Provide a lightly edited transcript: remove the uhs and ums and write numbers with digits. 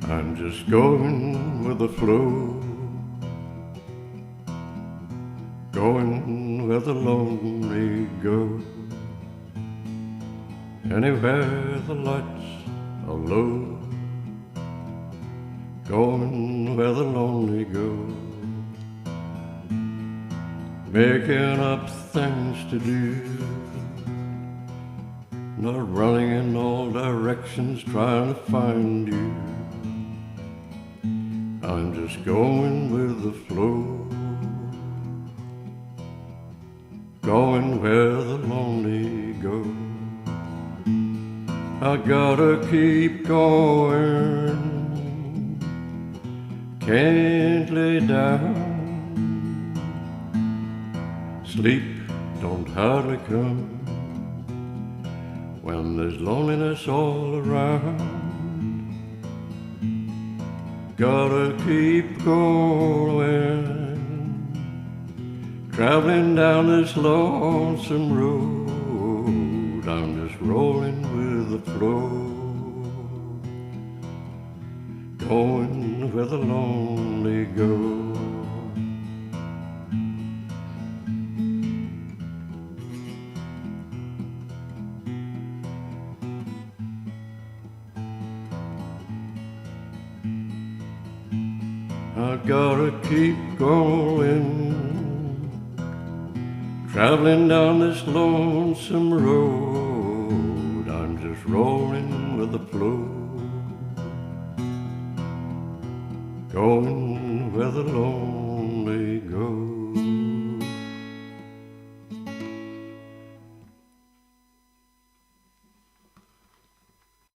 I'm just going with the flow, going where the lonely go, anywhere the lights are low, going where the lonely go, making up things to do, not running in all directions trying to find you. I'm just going with the flow, going where the lonely go. I gotta keep going, can't lay down. Sleep don't hardly come when there's loneliness all around. Gotta keep going, traveling down this lonesome road. I'm just rolling with the flow, going where the lonely go. I gotta keep going, traveling down this lonesome road. I'm just rolling with the flow, going where the lonely go.